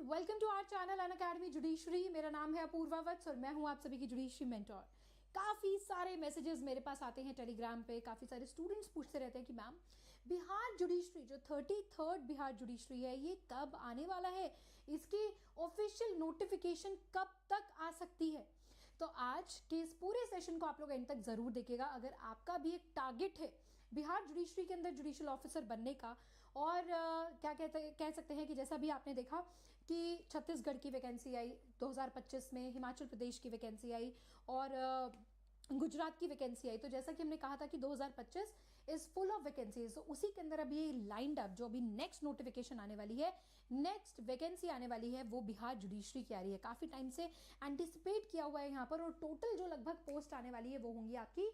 Welcome to our channel Unacademy judiciary. मेरा नाम है अपूर्वा वत्स और मैं हूं आप सभी की जुडिशरी मेंटोर। काफ़ी सारे मैसेजेस मेरे पास आते हैं टेलीग्राम पे। काफ़ी सारे स्टूडेंट्स पूछते रहते हैं कि मैम बिहार जुडिशरी जो 33rd बिहार जुडिशरी है ये कब आने वाला है, इसकी ऑफिशियल नोटिफिकेशन कब तक आ सकती है। तो आज के इस पूरे सेशन को आप लोग एंड तक जरूर देखिएगा। अगर आपका भी एक टारगेट है बिहार जुडिशरी के अंदर जुडिशियल ऑफिसर बनने का, और कह सकते हैं कि जैसा भी आपने देखा कि छत्तीसगढ़ की वैकेंसी आई 2025 में, हिमाचल प्रदेश की वैकेंसी आई और गुजरात की वैकेंसी आई। तो जैसा कि हमने कहा था कि 2025 इज फुल ऑफ वैकेंसीज, तो उसी के अंदर अभी लाइंड अप जो अभी नेक्स्ट नोटिफिकेशन आने वाली है, नेक्स्ट वैकेंसी आने वाली है, वो बिहार जुडिशरी की आ रही है। काफी टाइम से एंटिसिपेट किया हुआ है यहाँ पर, और टोटल जो लगभग पोस्ट आने वाली है वो होंगी आपकी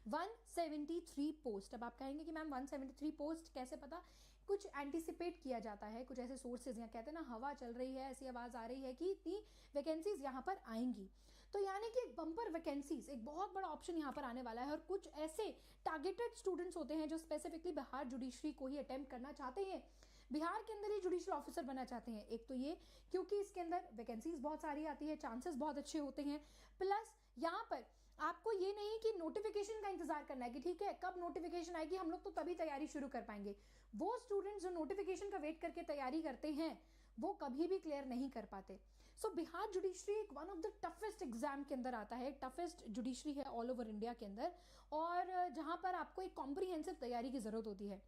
173 पोस्ट। अब आप कहेंगे कि मैम 173 पोस्ट कैसे पता? कुछ एंटिसिपेट किया जाता है, कुछ ऐसे सोर्सेज यहाँ कहते हैं ना, हवा चल रही है, ऐसी आवाज आ रही है कि इतनी वैकेंसीज यहाँ पर आएंगी। तो यानी कि एक बम्पर वैकेंसीज, एक बहुत बड़ा ऑप्शन यहाँ पर आने वाला है। और कुछ ऐसे टारगेटेड स्टूडेंट्स होते हैं जो स्पेसिफिकली बिहार जुडिशरी को ही अटेम्प्ट करना चाहते हैं, बिहार के अंदर ही जुडिशियल ऑफिसर बनना चाहते हैं। एक तो ये क्योंकि इसके अंदर वैकेंसीज बहुत सारी आती है, चांसेस बहुत अच्छे होते हैं, प्लस यहाँ पर आपको ये नहीं कि नोटिफिकेशन का इंतजार करना है कि ठीक है कब नोटिफिकेशन आएगी हम लोग तो तभी तैयारी शुरू कर पाएंगे। वो स्टूडेंट्स जो नोटिफिकेशन का वेट करके तैयारी करते हैं वो कभी भी क्लियर नहीं कर पाते। सो बिहार जुडिशरी एक one of the toughest exam के अंदर आता है, टफेस्ट जुडिशरी है ऑल ओवर इंडिया के अंदर, और जहां पर आपको एक कॉम्प्रिहेंसिव तैयारी की जरूरत होती है।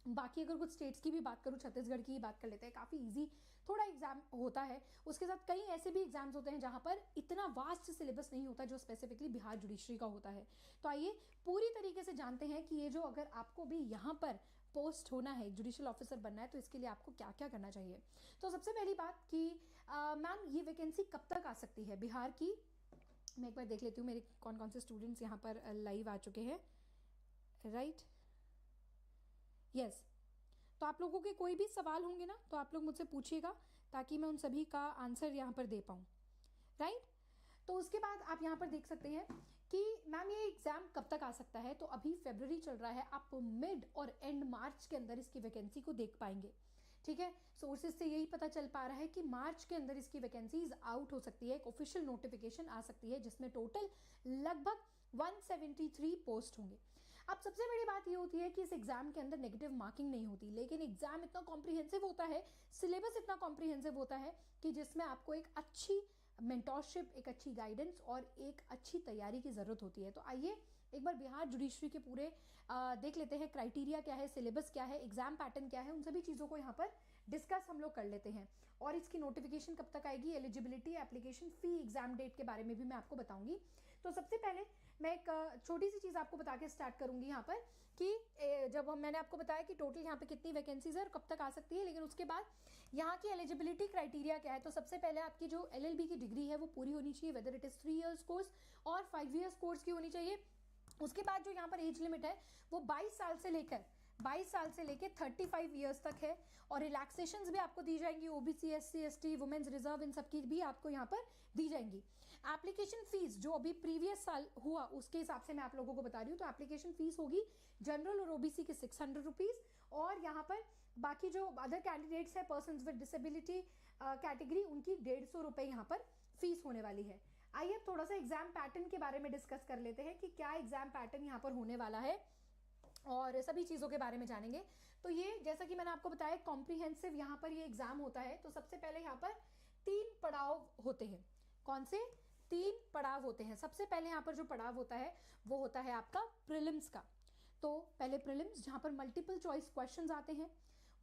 बाकी अगर कुछ स्टेट्स की भी बात करूं, छत्तीसगढ़ की ही बात कर लेते हैं, काफ़ी इजी थोड़ा एग्जाम होता है। उसके साथ कई ऐसे भी एग्जाम्स होते हैं जहां पर इतना वास्ट सिलेबस नहीं होता जो स्पेसिफिकली बिहार जुडिशरी का होता है। तो आइए पूरी तरीके से जानते हैं कि ये जो अगर आपको भी यहाँ पर पोस्ट होना है, जुडिशियल ऑफिसर बनना है, तो इसके लिए आपको क्या क्या करना चाहिए। तो सबसे पहली बात कि मैम ये वैकेंसी कब तक आ सकती है बिहार की। मैं एक बार देख लेती हूँ मेरे कौन कौन से स्टूडेंट्स यहाँ पर लाइव आ चुके हैं। Right, yes. तो आप लोगों के कोई भी सवाल होंगे ना तो आप लोग मुझसे पूछिएगा ताकि मैं उन सभी का आंसर यहाँ पर दे पाऊँ। राइट, तो उसके बाद आप यहाँ पर देख सकते हैं कि मैम ये एग्जाम कब तक आ सकता है। तो अभी फरवरी चल रहा है, आप मिड और एंड मार्च के अंदर इसकी वैकेंसी को देख पाएंगे। ठीक है, सोर्सेज से यही पता चल पा रहा है कि मार्च के अंदर इसकी वैकेंसीज आउट हो सकती है, एक ऑफिशियल नोटिफिकेशन आ सकती है जिसमें टोटल लगभग 173 पोस्ट होंगे। अब सबसे बड़ी बात ये होती है कि इस एग्जाम के अंदर नेगेटिव मार्किंग नहीं होती, लेकिन एग्जाम इतना कॉम्प्रिहेंसिव होता है, सिलेबस इतना कॉम्प्रिहेंसिव होता है कि जिसमें आपको एक अच्छी मेंटोरशिप, एक अच्छी गाइडेंस और एक अच्छी तैयारी की जरूरत होती है। तो आइए एक बार बिहार जुडिशरी के पूरे देख लेते हैं, क्राइटेरिया क्या है, सिलेबस क्या है, एग्जाम पैटर्न क्या है, उन सभी चीजों को यहाँ पर डिस्कस हम लोग कर लेते हैं। और इसकी नोटिफिकेशन कब तक आएगी, eligibility, application fee, exam date के बारे में भी मैं आपको बताऊंगी। तो सबसे पहले मैं एक छोटी सी चीज आपको बता के स्टार्ट करूंगी यहाँ पर कि जब मैंने आपको बताया कि टोटल यहाँ पे कितनी वैकेंसीज है और कब तक आ सकती है, लेकिन उसके बाद यहाँ की एलिजिबिलिटी क्राइटेरिया क्या है। तो सबसे पहले आपकी जो LLB की डिग्री है वो पूरी होनी चाहिए, whether it is 3 years course और 5 years कोर्स की होनी चाहिए। उसके बाद जो यहाँ पर एज लिमिट है वो 22 साल से लेकर 35 ईयर्स तक है, और रिलैक्सेशंस भी आपको दी जाएंगी, OBC, SC, ST, women's reserve, इन सबकी भी आपको यहाँ पर दी जाएंगी। एप्लीकेशन फीस जो अभी प्रीवियस साल हुआ उसके हिसाब से मैं आप लोगों को बता रही हूँ। तो एप्लीकेशन फीस होगी जनरल और ओबीसी की 600 रुपीज, और यहाँ पर बाकी जो अदर कैंडिडेट्स है पर्सन विद डिसेबिलिटी कैटेगरी, उनकी 150 रुपए यहाँ पर फीस होने वाली है। आइए अब थोड़ा सा एग्जाम पैटर्न के बारे में डिस्कस कर लेते हैं कि क्या एग्जाम पैटर्न यहाँ पर होने वाला है और सभी चीजों के बारे में जानेंगे। तो ये जैसा कि मैंने आपको बताया कॉम्प्रिहेंसिव यहाँ पर ये एग्जाम होता है। तो सबसे पहले यहाँ पर 3 पड़ाव होते हैं। कौन से 3 पड़ाव होते हैं? सबसे पहले यहाँ पर जो पड़ाव होता है वो होता है आपका प्रीलिम्स का। तो पहले प्रीलिम्स जहां पर मल्टीपल चॉइस क्वेश्चंस आते हैं,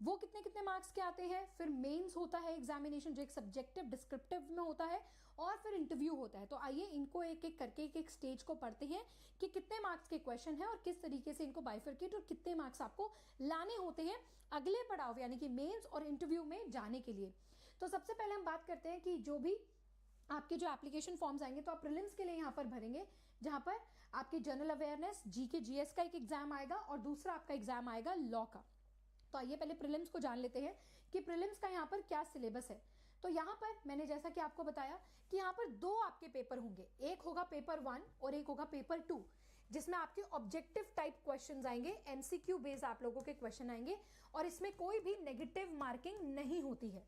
वो कितने कितने मार्क्स के आते हैं। फिर मेंस होता है एग्जामिनेशन जो एक सब्जेक्टिव डिस्क्रिप्टिव में होता है, और फिर इंटरव्यू होता है। तो आइए इनको एक एक करके एक स्टेज को पढ़ते हैं कि कितने मार्क्स के क्वेश्चन है और किस तरीके से इनको बाइफरकेट और कितने मार्क्स आपको लाने होते हैं अगले पड़ाव यानी कि मेंस और इंटरव्यू में जाने के लिए। तो सबसे पहले हम बात करते हैं कि जो भी आपके जो एप्लीकेशन फॉर्म्स आएंगे, तो आप प्रीलिम्स के लिए यहाँ पर भरेंगे, जहां पर आपकी जनरल अवेयरनेस, GK GS का एक एग्जाम आएगा और दूसरा आपका एग्जाम आएगा लॉ का। तो आइए पहले प्रीलिम्स को जान लेते हैं कि प्रीलिम्स का यहाँ पर क्या सिलेबस है। तो यहाँ पर मैंने जैसा कि आपको बताया कि यहाँ पर 2 आपके पेपर होंगे, एक होगा पेपर 1 और एक होगा पेपर 2, जिसमें आपके ऑब्जेक्टिव टाइप क्वेश्चंस आएंगे, MCQ बेस्ड आप लोगों के क्वेश्चन आएंगे, और इसमें कोई भी नेगेटिव मार्किंग नहीं होती है।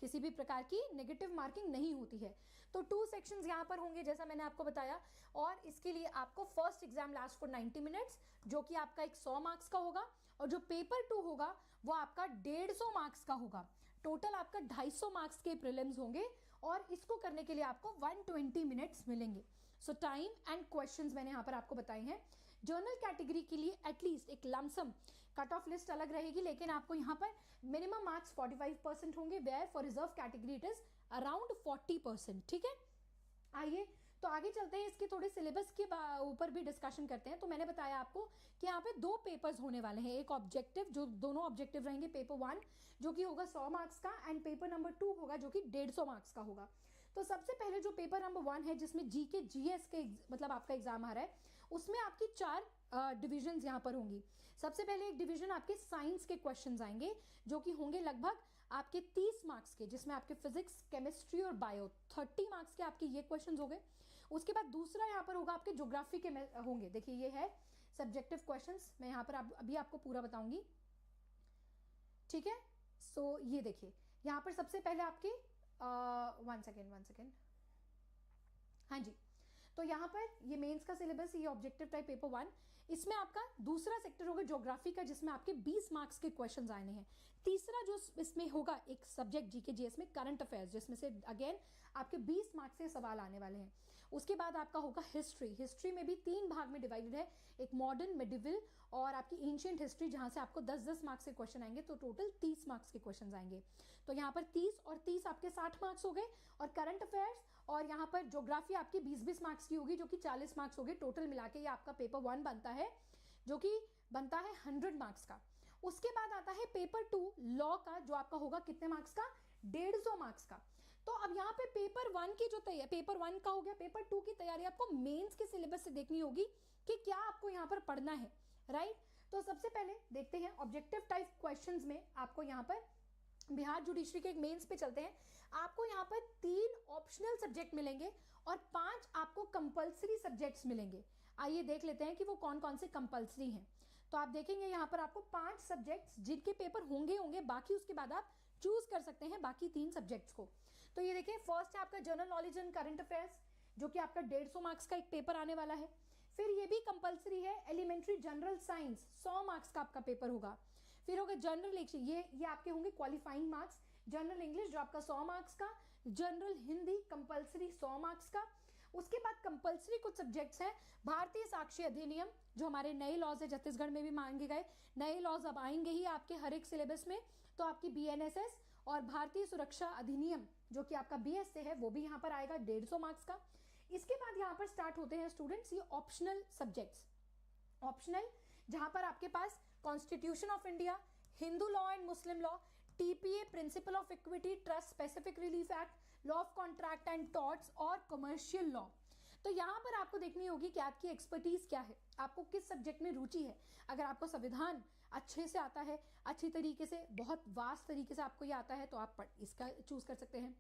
किसी भी प्रकार की नेगेटिव मार्किंग नहीं होती है। तो 2 सेक्शंस यहाँ पर होंगे जैसा मैंने आपको बताया, और इसके लिए आपको first exam last for 90 minutes, जो कि आपका एक 100 मार्क्स का होगा, और जो पेपर 2 होगा वो आपका 150 मार्क्स का होगा। टोटल आपका 250 मार्क्स के प्रीलिम्स होंगे, और इसको करने के लिए आपको 120 मिनट्स मिलेंगे। सो टाइम एंड क्वेश्चंस मैंने यहाँ पर आपको बताए हैं। जर्नल कैटेगरी के लिए एटलीस्ट एक लमसम कट ऑफ लिस्ट अलग रहेगी, लेकिन आपको यहाँ पर मिनिमम मार्क्स 45% होंगे, where for reserve category it is around 40%। ठीक है, आइए तो आगे चलते हैं, इसके थोड़े सिलेबस के ऊपर भी डिस्कशन करते हैं। तो मैंने बताया आपको कि यहाँ पे 2 पेपर्स होने वाले हैं, एक ऑब्जेक्टिव, जो दोनों ऑब्जेक्टिव रहेंगे, पेपर 1 जो कि होगा 100 मार्क्स का, एंड पेपर नंबर 2 होगा जो कि 150 मार्क्स का होगा। तो सबसे पहले जो पेपर नंबर 1 है, जिसमें जीके जीएस के मतलब आपका एग्जाम आ रहा है, उसमें आपकी 4 डिविजन्स यहाँ पर होंगी। सबसे पहले एक डिवीजन आपके साइंस के क्वेश्चंस आएंगे, जो कि होंगे लगभग आपके 30 मार्क्स के, जिसमें आपके फिजिक्स, केमिस्ट्री और बायो 30 मार्क्स के आपके ये क्वेश्चंस हो गए। उसके बाद दूसरा यहाँ पर होगा आपके ज्योग्राफी के होंगे। देखिए ये है सब्जेक्टिव क्वेश्चंस, मैं यहाँ पर अभी आपको पूरा बताऊंगी। ठीक है, सो ये देखिए यहाँ पर सबसे पहले आपके 1 सेकेंड, हाँ जी, तो यहाँ पर ये मेंस का सिलेबस, ये ऑब्जेक्टिव टाइप पेपर 1, इसमें आपका दूसरा सेक्टर होगा ज्योग्राफी का, जिसमें आपके 20 मार्क्स के क्वेश्चंस आने हैं। तीसरा जो इसमें होगा एक सब्जेक्ट जीके जीएस में करंट अफेयर्स, जिसमें से अगेन आपके 20 मार्क्स से सवाल आने वाले हैं। उसके बाद आपका होगा हिस्ट्री। हिस्ट्री में भी 3 भाग में डिवाइडेड है, एक मॉडर्न, मिडिवल और आपकी एंशिएंट हिस्ट्री, जहां से आपको 10-10 मार्क्स के क्वेश्चन आएंगे, तो टोटल 30 मार्क्स के क्वेश्चन आएंगे। तो यहाँ पर 30 और 30 आपके 60 मार्क्स हो गए, और करंट अफेयर्स और यहाँ पर ज्योग्राफी आपकी 20-20 मार्क्स की होगी, जो कि 40 मार्क्स हो गए। टोटल मिला के ये आपका पेपर 1 बनता है, जो कि बनता है 100 मार्क्स का। उसके बाद आता है पेपर 2 लॉ का, जो आपका होगा कितने मार्क्स का, 150 मार्क्स का। तो अब यहाँ पे पेपर 1 की जो तैयारी, पेपर 1 का हो गया, पेपर 2 की तैयारी आपको मेंस के सिलेबस से देखनी होगी कि क्या आपको यहाँ पर पढ़ना है, राइट। तो सबसे पहले देखते हैं ऑब्जेक्टिव टाइप क्वेश्चंस में आपको यहाँ पर बिहार जुडिशरी के एक मेंस पे चलते हैं। आपको यहाँ पर 3 ऑप्शनल सब्जेक्ट मिलेंगे और 5 आपको कंपल्सरी सब्जेक्ट्स मिलेंगे। आइए देख लेते हैं कि वो कौन कौन से कंपल्सरी हैं। तो आप देखेंगे यहाँ पर आपको 5 सब्जेक्ट्स जिनके पेपर होंगे, बाकी उसके बाद आप चूज कर सकते हैं बाकी 3 सब्जेक्ट्स को। तो ये देखिए, फर्स्ट है आपका general knowledge and current affairs, जो कि आपका 150 मार्क्स का एक पेपर आने वाला है। फिर ये भी कंपल्सरी है, एलिमेंट्री जनरल साइंस 100 मार्क्स का आपका पेपर होगा। फिर होगा जनरल इंग्लिश, ये आपके होंगे क्वालिफाइंग मार्क्स। जनरल इंग्लिश जो आपका 100 मार्क्स का, जनरल हिंदी कंपल्सरी 100 मार्क्स का। उसके बाद कंपल्सरी कुछ सब्जेक्ट्स हैं, भारतीय साक्ष्य अधिनियम, जो हमारे नए लॉज है, छत्तीसगढ़ में भी मांगे गए नए लॉज अब आएंगे ही आपके हर एक सिलेबस में। तो आपकी बीएनएसएस और भारतीय सुरक्षा अधिनियम, जो कि आपका बीएस से है, वो भी यहाँ पर आएगा 150 मार्क्स का। इसके बाद यहाँ पर स्टार्ट होते हैं स्टूडेंट्स ये ऑप्शनल सब्जेक्ट्स। ऑप्शनल जहां पर आपके पास constitution of India, Hindu law and Muslim law, TPA principle of equity, trust specific relief act, law of contract and torts और कमर्शियल लॉ। तो यहाँ पर आपको देखनी होगी कि आपकी एक्सपर्टीज क्या है, आपको किस सब्जेक्ट में रुचि है। अगर आपको संविधान अच्छे से आता है, अच्छी तरीके से, बहुत वास्ट तरीके से आपको ये आता है, तो आप इसका चूज कर सकते हैं।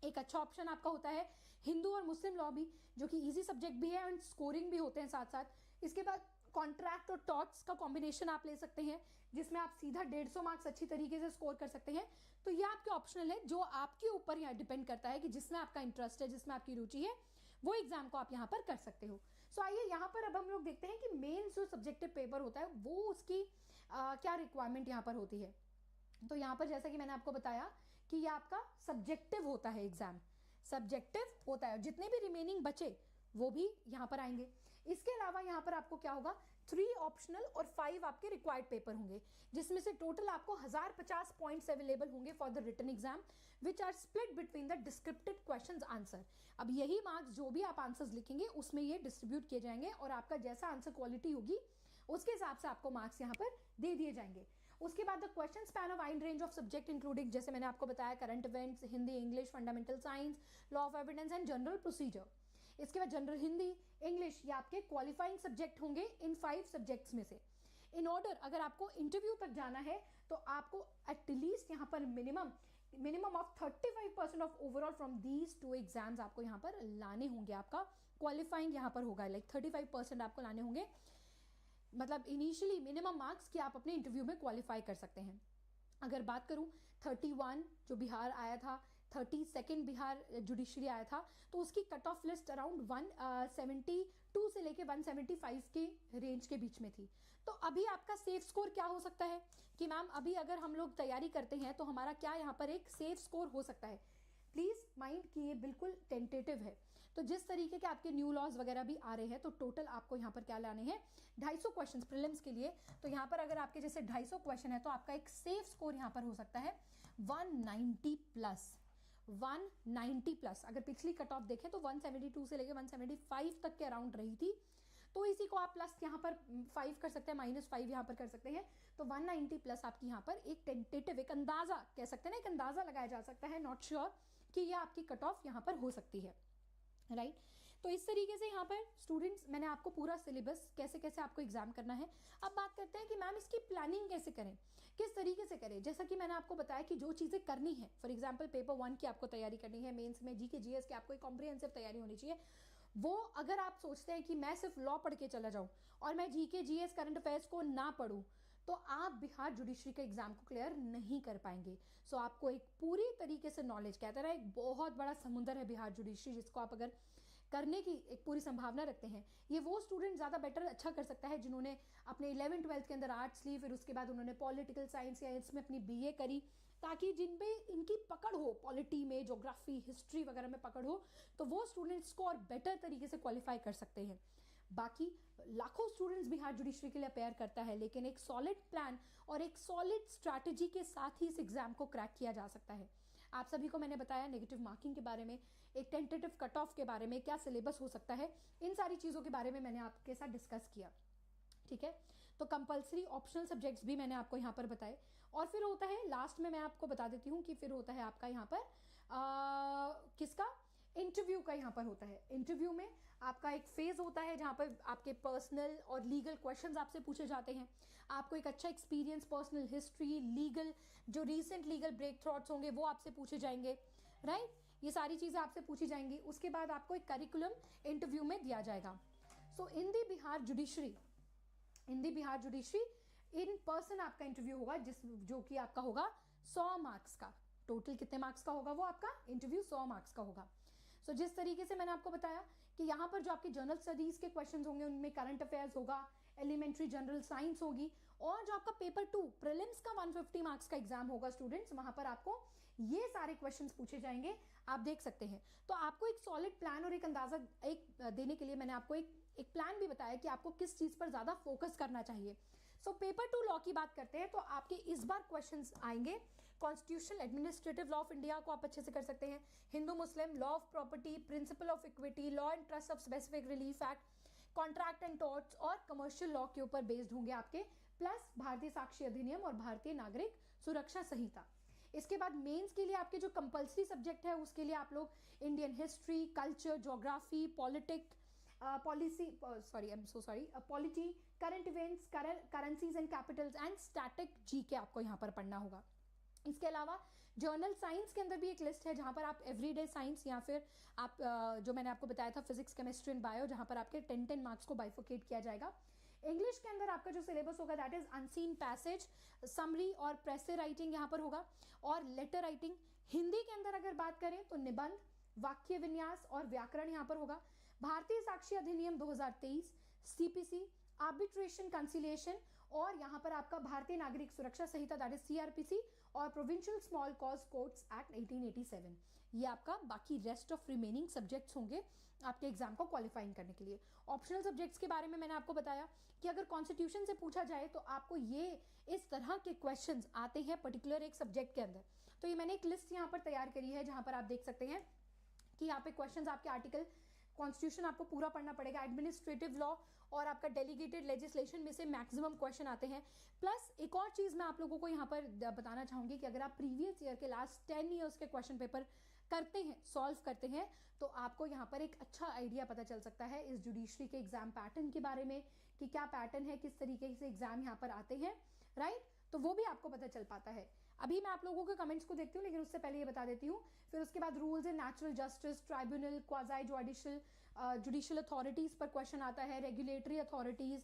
एक अच्छा ऑप्शन आपका होता है हिंदू और मुस्लिम लॉ भी, जो कि इजी सब्जेक्ट भी है एंड स्कोरिंग भी होते हैं साथ साथ। इसके बाद कॉन्ट्रैक्ट और टॉर्ट्स का कॉम्बिनेशन आप ले सकते हैं, जिसमें आप सीधा 150 मार्क्स अच्छी तरीके से स्कोर कर सकते हैं। तो ये आपके ऑप्शनल है, जो आपके ऊपर यहाँ डिपेंड करता है कि जिसमें आपका इंटरेस्ट है, जिसमें आपकी रुचि है, वो एग्जाम को आप यहाँ पर कर सकते हो। सो आइए यहाँ पर अब हम लोग देखते हैं कि मेन जो सब्जेक्टिव पेपर होता है वो उसकी क्या रिक्वायरमेंट यहाँ पर होती है। तो यहाँ पर जैसा कि मैंने आपको बताया कि ये आपका सब्जेक्टिव होता है, एग्जाम सब्जेक्टिव होता है, जितने भी रिमेनिंग बचे वो भी यहाँ पर आएंगे। इसके अलावा यहाँ पर आपको क्या होगा, 3 ऑप्शनल और 5 आपके रिक्वायर्ड पेपर होंगे, जिसमें से टोटल आपको 1050 पॉइंट्स अवेलेबल होंगे for the written exam, which are split between the descriptive questions answer. अब यही मार्क्स जो भी आप आंसर्स लिखेंगे उसमें ये डिस्ट्रीब्यूट किए जाएंगे, और आपका जैसा आंसर क्वालिटी होगी उसके हिसाब से आपको मार्क्स यहाँ पर दे दिए जाएंगे। उसके बाद the question span of wide range of subject including, जैसे मैंने आपको बताया, current events, Hindi, English, fundamental science, law of evidence and general procedure. इसके बाद जनरल हिंदी, इंग्लिश, ये आपके क्वालिफाइंग सब्जेक्ट होंगे इन 5 सब्जेक्ट्स में से। इन ऑर्डर अगर आपको इंटरव्यू तक जाना है तो आपको एटलीस्ट यहाँ पर minimum of 35% of overall from these 2 exams आपको यहाँ पर लाने होंगे। आपका क्वालिफाइंग यहाँ पर होगा, लाइक 35% आपको लाने होंगे, मतलब इनिशियली मिनिमम मार्क्स कि आप अपने इंटरव्यू में क्वालिफाई कर सकते हैं। अगर बात करूं 31 जो बिहार आया था, 32 बिहार जुडिशरी आया था, तो उसकी कट ऑफ लिस्ट अराउंड 172 से लेके 175 के रेंज के बीच में थी। तो अभी आपका सेफ स्कोर क्या हो सकता है कि मैम अभी अगर हम लोग तैयारी करते हैं तो हमारा क्या यहाँ पर एक सेफ स्कोर हो सकता है। प्लीज माइंड कि ये बिल्कुल टेंटेटिव है। तो जिस तरीके के आपके न्यू लॉज वगैरह भी आ रहे हैं, तो टोटल आपको यहाँ पर क्या लाने हैं 250 क्वेश्चन प्रीलिम्स के लिए। तो यहाँ पर अगर आपके जैसे 250 क्वेश्चन है तो आपका एक सेफ स्कोर यहाँ पर हो सकता है 190 प्लस। 190 प्लस अगर पिछली कट ऑफ देखें तो 172 से लेकर 175 तक के अराउंड रही थी, तो इसी को आप प्लस यहाँ पर 5 कर सकते हैं, -5 यहाँ पर कर सकते हैं। तो 190 प्लस आपकी यहाँ पर एक टेंटेटिव, एक अंदाजा कह सकते हैं ना, एक अंदाजा लगाया जा सकता है, नॉट श्योर कि ये आपकी कट ऑफ यहाँ पर हो सकती है, राइट। तो इस तरीके से यहाँ पर स्टूडेंट्स मैंने आपको पूरा सिलेबस कैसे कैसे आपको एग्जाम करना है। अब बात करते हैं कि मैम इसकी प्लानिंग कैसे करें, किस तरीके से करें। जैसा कि मैंने आपको बताया कि जो चीज़ें करनी है, फॉर एग्जांपल पेपर 1 की आपको तैयारी करनी है, मेंस में जीके जीएस की आपको एक कॉम्प्रिहेंसिव तैयारी होनी चाहिए। वो अगर आप सोचते हैं कि मैं सिर्फ लॉ पढ़ के चला जाऊँ और मैं जीके जीएस करंट अफेयर्स को ना पढ़ूँ, तो आप बिहार जुडिशरी के एग्जाम को क्लियर नहीं कर पाएंगे। सो आपको एक पूरी तरीके से नॉलेज, कहते हैं एक बहुत बड़ा समुंदर है बिहार जुडिशरी, जिसको आप अगर करने की एक पूरी संभावना रखते हैं, ये वो स्टूडेंट ज़्यादा बेटर अच्छा कर सकता है जिन्होंने अपने 11th-12th के अंदर आर्ट्स ली, फिर उसके बाद उन्होंने पॉलिटिकल साइंस या इसमें अपनी बीए करी, ताकि जिनमें इनकी पकड़ हो, पॉलिटी में, ज्योग्राफी, हिस्ट्री वगैरह में पकड़ हो, तो वो स्टूडेंट्स को और बेटर तरीके से क्वालिफाई कर सकते हैं। बाकी लाखों स्टूडेंट्स बिहार जुडिशरी के लिए अपेयर करता है, लेकिन एक सॉलिड प्लान और एक सॉलिड स्ट्रैटेजी के साथ ही इस एग्जाम को क्रैक किया जा सकता है। आप सभी को मैंने बताया नेगेटिव मार्किंग के बारे में, एक टेंटेटिव कट ऑफ के बारे में, क्या सिलेबस हो सकता है, इन सारी चीज़ों के बारे में मैंने आपके साथ डिस्कस किया, ठीक है। तो कंपलसरी ऑप्शनल सब्जेक्ट्स भी मैंने आपको यहाँ पर बताए। और फिर होता है लास्ट में मैं आपको बता देती हूँ कि फिर होता है आपका यहाँ पर किसका, इंटरव्यू का यहाँ पर होता है। इंटरव्यू में आपका एक फेज होता है जहाँ पर आपके पर्सनल और लीगल क्वेश्चंस आपसे पूछे जाते हैं। आपको एक अच्छा एक्सपीरियंस, पर्सनल हिस्ट्री, लीगल जो रीसेंट लीगल ब्रेक थ्रॉट्स होंगे वो आपसे पूछे जाएंगे, राइट। ये सारी चीज़ें आपसे पूछी जाएंगी। उसके बाद आपको एक करिकुलम इंटरव्यू में दिया जाएगा। सो इन दी बिहार जुडिशरी इन पर्सन आपका इंटरव्यू होगा, जो कि आपका होगा 100 मार्क्स का। टोटल कितने मार्क्स का होगा वो आपका इंटरव्यू 100 मार्क्स का होगा। सो जिस तरीके से मैंने आपको बताया कि यहाँ पर जो आपके जनरल स्टडीज के क्वेश्चंस होंगे उनमें करंट अफेयर्स होगा, एलिमेंट्री जनरल साइंस होगी, और जो आपका पेपर 2 प्रीलिम्स का 150 मार्क्स का एग्जाम होगा स्टूडेंट्स, वहां पर आपको ये सारे क्वेश्चंस पूछे जाएंगे, आप देख सकते हैं। तो आपको एक सॉलिड प्लान और एक अंदाजा एक देने के लिए मैंने आपको एक प्लान भी बताया कि आपको किस चीज पर ज्यादा फोकस करना चाहिए। सो पेपर 2 लॉ की बात करते हैं तो आपके इस बार क्वेश्चंस आएंगे constitutional administrative law of India को आप अच्छे से कर सकते हैं, Hindu Muslim, law of property, principle of equity, law and trust of specific relief act, contract and torts और कमर्शियल लॉ के ऊपर बेस्ड होंगे आपके, प्लस भारतीय साक्षी अधिनियम और भारतीय नागरिक सुरक्षा संहिता। इसके बाद मेंस के लिए आपके जो कंपलसरी सब्जेक्ट है उसके लिए आप लोग Indian history, culture, geography, politic, polity, current events, currencies and Capitals and static GK आपको यहाँ पर पढ़ना होगा। इसके अलावा जर्नल साइंस के अंदर भी एक लिस्ट है जहाँ पर आप एवरीडे साइंस या फिर आप जो मैंने आपको बताया था फिजिक्स, केमिस्ट्री एंड बायो, जहाँ पर आपके 10 मार्क्स को बाइफोकेट किया जाएगा। इंग्लिश के अंदर आपका जो सिलेबस होगा that is unseen passage, summary और प्रेसे राइटिंग यहाँ पर होगा, और लेटर राइटिंग। हिंदी के अंदर अगर बात करें तो निबंध, वाक्य विन्यास और व्याकरण यहाँ पर होगा। भारतीय साक्षी अधिनियम 2023, सीपीसी, आर्बिट्रेशन कंसिलिएशन, और यहाँ पर आपका भारतीय नागरिक सुरक्षा संहिता दैट इज सीआरपीसी, और provincial small cause courts act 1887। ये आपका बाकी रेस्ट ऑफ रिमेनिंग सब्जेक्ट्स होंगे आपके एग्जाम को क्वालिफाइंग करने के लिए। ऑप्शनल सब्जेक्ट्स के बारे में मैंने आपको बताया कि अगर कॉन्स्टिट्यूशन से पूछा जाए तो आपको ये इस तरह के क्वेश्चंस आते हैं पर्टिकुलर एक सब्जेक्ट के अंदर। तो ये मैंने एक लिस्ट यहाँ पर तैयार करी है जहाँ पर आप देख सकते हैं कि यहाँ पे क्वेश्चंस आपके आर्टिकल, कॉन्स्टिट्यूशन आपको पूरा पढ़ना पड़ेगा, एडमिनिस्ट्रेटिव लॉ और आपका डेलीगेटेड लेजिस्लेशन में से मैक्सिमम क्वेश्चन आते हैं। प्लस एक और चीज़ मैं आप लोगों को यहाँ पर बताना चाहूँगी कि अगर आप प्रीवियस ईयर के लास्ट 10 ईयर्स के क्वेश्चन पेपर करते हैं, सॉल्व करते हैं, तो आपको यहाँ पर एक अच्छा आइडिया पता चल सकता है इस जुडिशरी के एग्जाम पैटर्न के बारे में कि क्या पैटर्न है, किस तरीके से एग्जाम यहाँ पर आते हैं, राइट। तो वो भी आपको पता चल पाता है। अभी मैं आप लोगों के कमेंट्स को देखती हूँ, लेकिन उससे पहले ये बता देती हूँ। फिर उसके बाद rules and natural justice, tribunal, quasi judicial authorities पर क्वेश्चन आता है, regulatory authorities,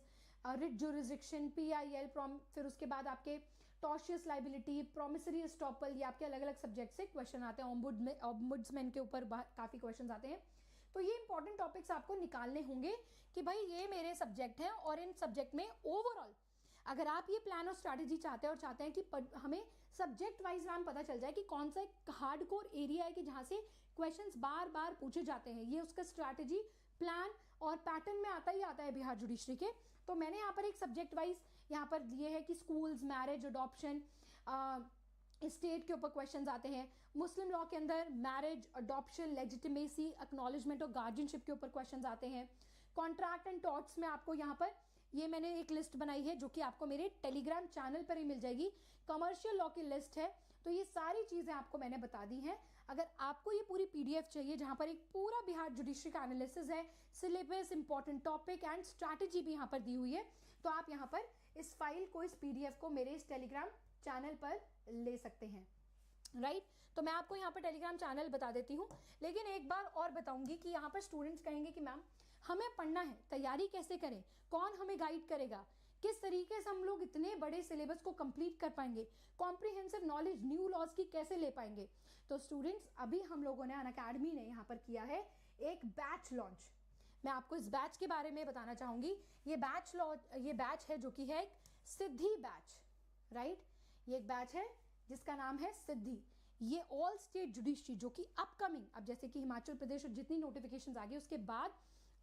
writ jurisdiction, PIL, फिर उसके बाद आपके टॉशियस लाइबिलिटी, प्रोमिसरी एस्टॉपल, ये आपके अलग अलग सब्जेक्ट से क्वेश्चन आते हैं। ओम्बुड्समैन के ऊपर काफ़ी क्वेश्चन आते हैं। तो ये इंपॉर्टेंट टॉपिक्स आपको निकालने होंगे कि भाई ये मेरे सब्जेक्ट हैं, और इन सब्जेक्ट में ओवरऑल अगर आप ये प्लान और स्ट्रैटेजी चाहते हैं और चाहते हैं कि हमें सब्जेक्ट वाइज मैम पता चल जाए कि कौन सा एक हार्डकोर एरिया है कि जहाँ से क्वेश्चंस बार बार पूछे जाते हैं, ये उसका स्ट्रैटेजी प्लान और पैटर्न में आता ही आता है बिहार जुडिशरी के। तो मैंने यहाँ पर एक सब्जेक्ट वाइज यहाँ पर दिए है कि स्कूल्स, मैरिज, अडॉप्शन, स्टेट के ऊपर क्वेश्चंस आते हैं। मुस्लिम लॉ के अंदर मैरिज, अडॉप्शन, लेजिटिमेसी, एक्नॉलेजमेंट और गार्जियनशिप के ऊपर क्वेश्चंस आते हैं। कॉन्ट्रैक्ट एंड टॉर्ट्स में आपको यहाँ पर ये मैंने एक लिस्ट बनाई है जो कि आपको मेरे टेलीग्राम चैनल पर ही मिल जाएगी। कमर्शियल लॉ की लिस्ट है। तो ये सारी चीज़ें आपको मैंने बता दी हैं। अगर आपको ये पूरी पीडीएफ चाहिए जहाँ पर एक पूरा बिहार जुडिशरी का एनालिसिस है, syllabus, important topic and strategy भी यहाँ पर दी हुई है, तो आप यहाँ पर इस फाइल को, इस पीडीएफ को मेरे इस टेलीग्राम चैनल पर ले सकते हैं। राइट तो मैं आपको यहाँ पर टेलीग्राम चैनल बता देती हूँ। लेकिन एक बार और बताऊंगी कि यहाँ पर स्टूडेंट्स कहेंगे कि मैम हमें पढ़ना है, तैयारी कैसे करें, कौन हमें गाइड करेगा, किस तरीके से हम लोग इतने बड़े सिलेबस को कंप्लीट कर पाएंगे, कॉम्प्रिहेंसिव नॉलेज न्यू लॉज की कैसे ले पाएंगे। तो स्टूडेंट्स अभी हम लोगों ने अनअकैडमी ने यहाँ पर किया है एक बैच लॉन्च। मैं आपको इस बैच के बारे में बताना चाहूँगी। ये बैच है जो कि है एक सिद्धि बैच। राइट ये एक बैच है जिसका नाम है सिद्धि। ये ऑल स्टेट जुडिशरी जो कि अपकमिंग, अब जैसे कि हिमाचल प्रदेश और जितनी नोटिफिकेशन आ गई उसके बाद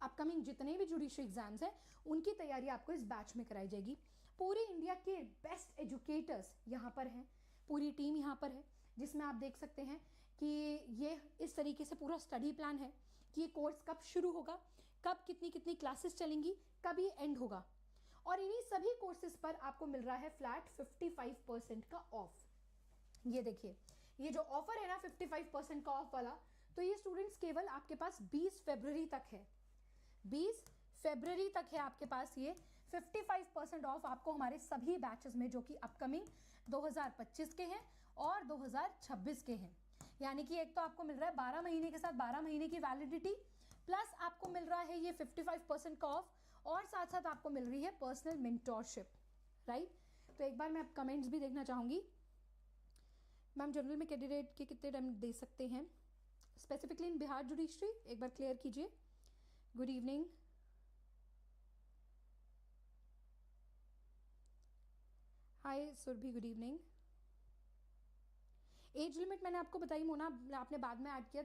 अपकमिंग जितने भी जुडिशरी एग्जाम्स हैं उनकी तैयारी आपको इस बैच में कराई जाएगी। पूरे इंडिया के बेस्ट एजुकेटर्स यहाँ पर हैं, पूरी टीम यहाँ पर है, जिसमें आप देख सकते हैं कि ये इस तरीके से पूरा स्टडी प्लान है कि ये कोर्स कब शुरू होगा, कब कितनी कितनी क्लासेस चलेंगी, कब ये एंड होगा। और इन्हीं सभी कोर्सेज पर आपको मिल रहा है फ्लैट 55% का ऑफ। ये देखिए ये जो ऑफर है ना 55% का ऑफ वाला, तो ये स्टूडेंट्स केवल आपके पास 20 फरवरी तक है। 20 फरवरी तक है आपके पास ये 55% ऑफ आपको हमारे सभी बैचेस में जो कि अपकमिंग 2025 के हैं और 2026 के हैं। यानी कि एक तो आपको मिल रहा है 12 महीने के साथ 12 महीने की वैलिडिटी, प्लस आपको मिल रहा है ये 55% का ऑफ, और साथ साथ आपको मिल रही है पर्सनल मेंटोरशिप। राइट तो एक बार मैं आप कमेंट्स भी देखना चाहूँगी। मैम जनरल में कैंडिडेट के कितने टाइम दे सकते हैं स्पेसिफिकली इन बिहार जुडिशरी, एक बार क्लियर कीजिए। Good evening. Hi Surabhi, good evening. Age limit मैंने आपको बताई मोना, आपने बाद में ऐड किया,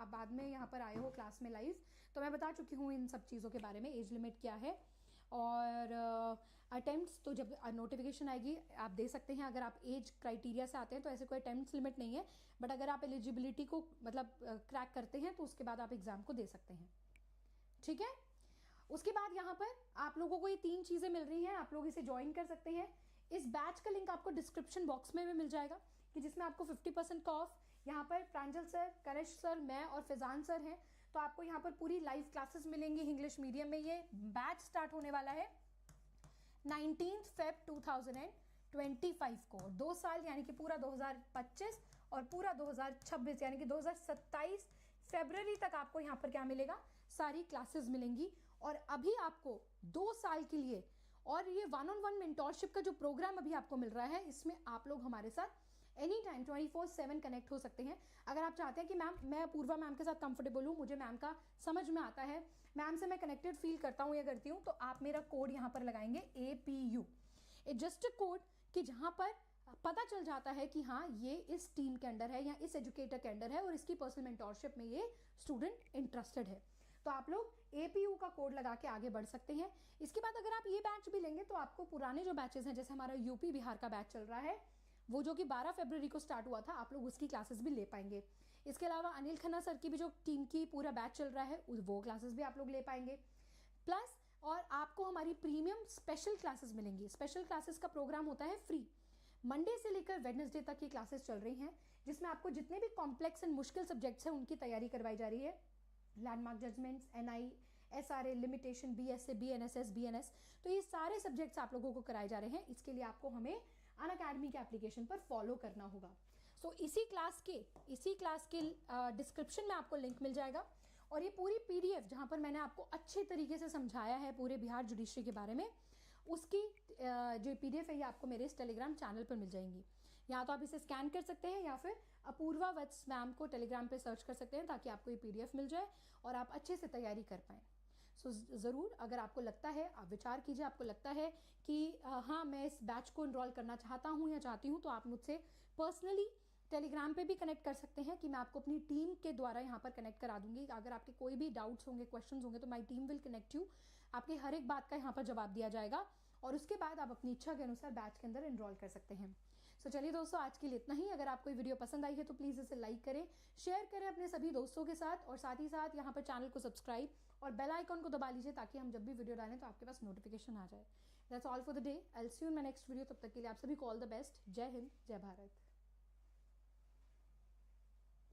बाद में यहाँ पर आए हो क्लास में लाइव, तो मैं बता चुकी हूँ इन सब चीज़ों के बारे में, एज लिमिट क्या है और अटेम्प्ट्स। तो जब नोटिफिकेशन आएगी आप दे सकते हैं, अगर आप एज क्राइटेरिया से आते हैं तो ऐसे कोई अटेम्प्ट्स लिमिट नहीं है, बट अगर आप एलिजिबिलिटी को मतलब क्रैक करते हैं तो उसके बाद आप एग्ज़ाम को दे सकते हैं। ठीक है, उसके बाद यहाँ पर आप लोगों को ये 3 चीज़ें मिल रही हैं, आप लोग इसे ज्वाइन कर सकते हैं। इस बैच का लिंक आपको डिस्क्रिप्शन बॉक्स में भी मिल जाएगा कि जिसमें आपको 50% का ऑफ। यहाँ पर प्रांजल सर, कनिष्क सर, मैं और फैजान सर हैं, तो आपको यहाँ पर पूरी लाइव क्लासेस मिलेंगी इंग्लिश मीडियम में। ये बैच स्टार्ट होने वाला है 19 फेब 2025 को, 2 साल यानी कि पूरा 2025 और पूरा 2026 यानी कि 2027 फरवरी तक आपको यहाँ पर क्या मिलेगा, सारी क्लासेस मिलेंगी। और अभी आपको 2 साल के लिए, और ये 1-on-1 मेंटोरशिप का जो प्रोग्राम अभी आपको मिल रहा है, इसमें आप लोग हमारे साथ एनी टाइम 24/7 कनेक्ट हो सकते हैं। अगर आप चाहते हैं कि मैम मैं पूर्वा मैम के साथ कंफर्टेबल हूँ, मुझे मैम का समझ में आता है, मैम से मैं कनेक्टेड फील करता हूँ या करती हूँ, तो आप मेरा कोड यहाँ पर लगाएंगे APU, it just a code कि जहाँ पर पता चल जाता है कि हाँ ये इस टीम के अंडर है या इस एजुकेटर के अंडर है और इसकी पर्सनल मेंटोरशिप में ये स्टूडेंट इंटरेस्टेड है, तो आप लोग APU का कोड लगा के आगे बढ़ सकते हैं। इसके बाद अगर आप ये बैच भी लेंगे तो आपको पुराने जो बैचेस हैं, जैसे हमारा यूपी बिहार का बैच चल रहा है, वो जो कि 12 फरवरी को स्टार्ट हुआ था, आप लोग उसकी क्लासेस भी ले पाएंगे। इसके अलावा अनिल खन्ना सर की भी जो टीम की पूरा बैच चल रहा है, वो क्लासेस भी आप लोग ले पाएंगे। प्लस और आपको हमारी प्रीमियम स्पेशल क्लासेस मिलेंगी। स्पेशल क्लासेस का प्रोग्राम होता है फ्री, मंडे से लेकर वेडनेसडे तक की क्लासेस चल रही हैं, जिसमें आपको जितने भी कॉम्प्लेक्स एंड मुश्किल सब्जेक्ट्स हैं उनकी तैयारी करवाई जा रही है। Landmark judgments, NI, SRA, limitation, BSA, BNSS, BNS, तो ये सारे सब्जेक्ट्स आप लोगों को कराए जा रहे हैं। इसके लिए आपको हमें अनअकैडमी के एप्लीकेशन पर फॉलो करना होगा। सो इसी क्लास के डिस्क्रिप्शन में आपको लिंक मिल जाएगा, और ये पूरी PDF जहाँ पर मैंने आपको अच्छे तरीके से समझाया है पूरे बिहार जुडिशरी के बारे में, उसकी जो PDF है ये आपको मेरे इस टेलीग्राम चैनल पर मिल जाएंगी। या तो आप इसे स्कैन कर सकते हैं या फिर अपूर्वा वत्स मैम को टेलीग्राम पे सर्च कर सकते हैं ताकि आपको ये PDF मिल जाए और आप अच्छे से तैयारी कर पाएँ। सो ज़रूर अगर आपको लगता है, आप विचार कीजिए, आपको लगता है कि हाँ मैं इस बैच को इनरोल करना चाहता हूँ या चाहती हूँ, तो आप मुझसे पर्सनली टेलीग्राम पे भी कनेक्ट कर सकते हैं कि मैं आपको अपनी टीम के द्वारा यहाँ पर कनेक्ट करा दूंगी। अगर आपके कोई भी डाउट्स होंगे, क्वेश्चंस होंगे, तो my team will connect you. आपकी हर एक बात का यहाँ पर जवाब दिया जाएगा और उसके बाद आप अपनी इच्छा के अनुसार बैच के अंदर इनरोल कर सकते हैं। सो चलिए दोस्तों, आज के लिए इतना ही। अगर आपको ये वीडियो पसंद आई है तो प्लीज़ इसे लाइक करें, शेयर करें अपने सभी दोस्तों के साथ और साथ ही साथ यहाँ पर चैनल को सब्सक्राइब और बेल आइकॉन को दबा लीजिए ताकि हम जब भी वीडियो डालें तो आपके पास नोटिफिकेशन आ जाए। That's all for the day. I will see you in my next video. तब तक के लिए आप सभी को ऑल द बेस्ट। जय हिंद, जय भारत।